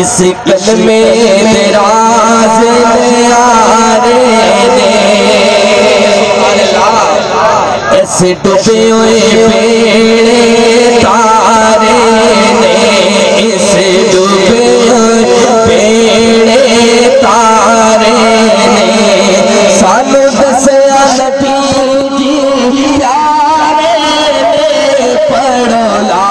इस कलमे राज यारे ने ऐसे डूबे हुए पेड़े तारे ने, इस डूबे हुए पेड़े तारे ने सानू दसया नबी जी प्यारे ने। पढ़ो ला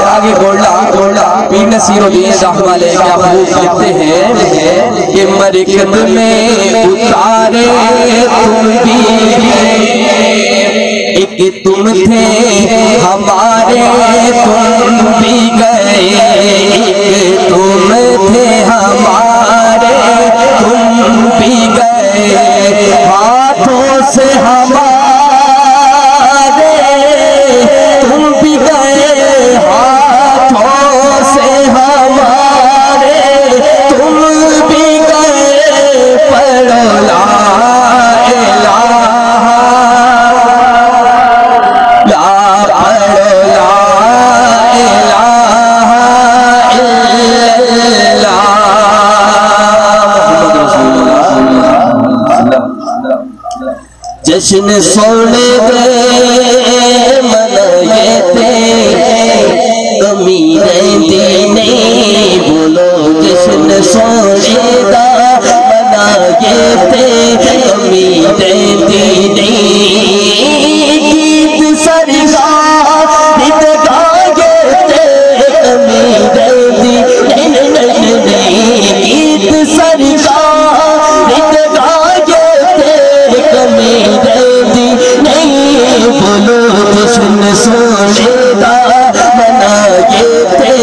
आगे गोला पी नसीरुद्दीन रहमतुल्लाह क्या खूब लिखते हैं कि मरकत में उतारे तुम भी, एक तुम थे हमारे तुम भी गए, एक तुम थे हमारे तुम भी गए, हाथों से हमारे तुम भी गए, हाथों से हमारे तुम भी गए। पढ़ो ला इलाहा ला, पढ़ो ला इलाहा इल्लल्लाह मुहम्मद रसूलुल्लाह। जश्न सोने गए मनाए थे, कमी रहती नहीं बोलो जश्न सोने का मनाए थे, कमी रहती नहीं। गीत सरकार गीत गाए थे, कमी रहती नहीं, गीत सरकार गीत गाए थे, कमी रहती नहीं बोलो जश्न सोने का मनाए थे,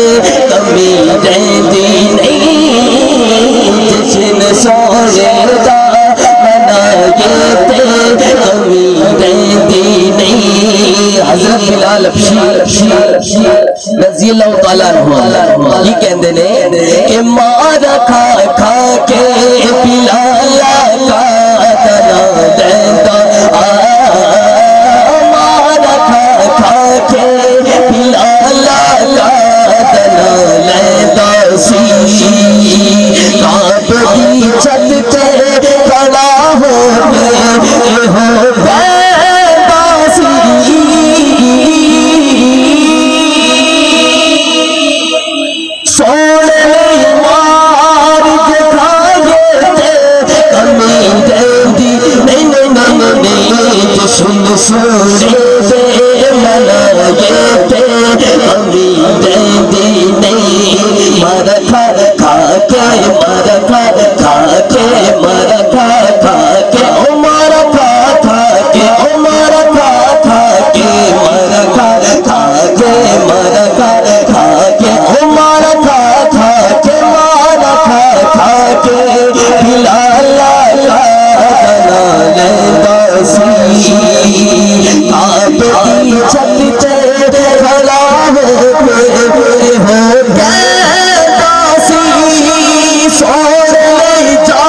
कमी रहती नहीं। जश्न सोने का मनाए थे, कमी रहती नहीं। हज़रत बिलाल हबशी रज़ी अल्लाह तआला अन्हु ये कहते ने कि मारा खा खा के बिलाल का तना देता, मारा खा खा के बिलाल का तना लेता सी, काब की छत पे खड़ा हो बैबासी, सोने मार दिखाए थे, कमी रहती नहीं जश्न सोने से मनाए थे, कमी रहती नहीं। मर खा खा के मर खा खा के मर खा खा के ओ मर खा खा के ओ मर खा खा के मर खा खा के मर खा खा के ओ मर खा खा के मर खा खा के बिलाल का तना लेता सी, आप की छत पे खड़ा हो बैबासी, सोने जा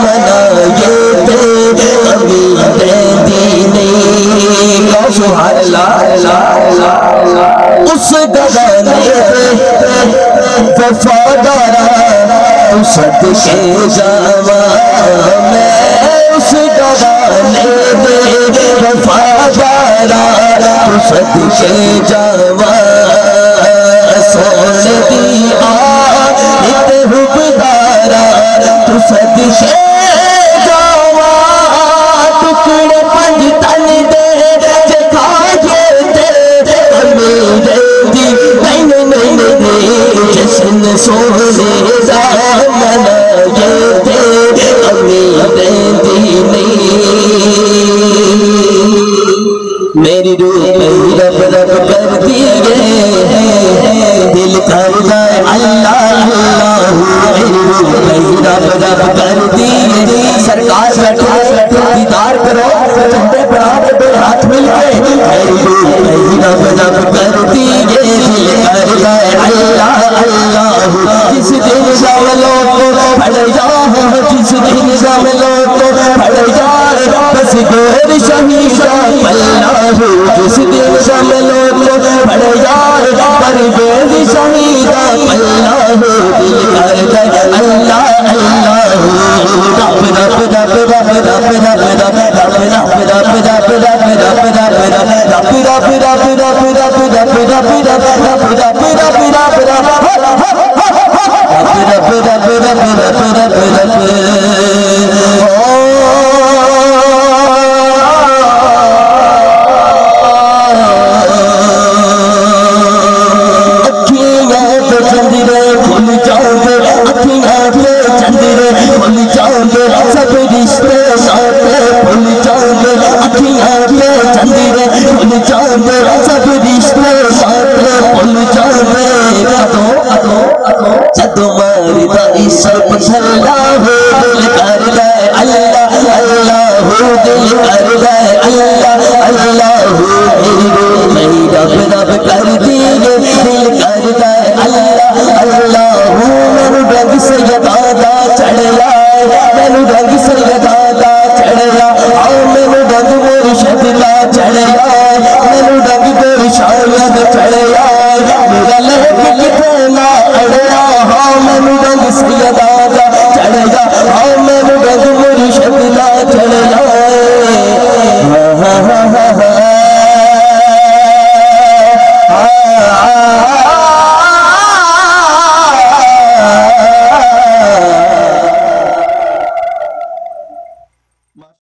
मनाए ते कभी देंदी नहीं। सुभान अल्लाह। उस गवाने वफादारा तू सदके जावा मैं, उस गवाने वफादारा तू सदके जावा सोने दी आयत हुबदारा तू सदके जावा टुकड़े पंज तन दे जे खाए ते अमीरे दी नहीं नहीं नहीं जिसन सोने दा मनाए ते अमीरे दी नहीं। मेरी रूह रब रब कर दिए दिल करदा अल्लाह अल्लाह, मेरी रूह रब रब कर दिए। सरकार बैठे दीदार करो झंडे बना के दो हाथ मिलके, मेरी रूह रब रब कर दिए दिल करदा अल्लाह अल्लाह। जिस दिन जामलो को फड़ जा, जिस दिन जामलो को फड़ जा बस गोर शहीदा पल्ला, जिस दिन जामलो को फड़ जा पर बेद शहीदा पल्ला। दिल करदा अल्लाह अल्लाह रब रब रब रब रब रब रब रब रब रब रब रब रब रब सब रिश्ते नाते भूल जाओगे, अखियां पे चंदरे भूल जाओगे, सब रिश्ते नाते भूल जाओगे। जदों मारदा सब ठंडा हो दिल करदा अल्लाह अल्लाह, दिल करदा अल्लाह अल्लाह। मेरी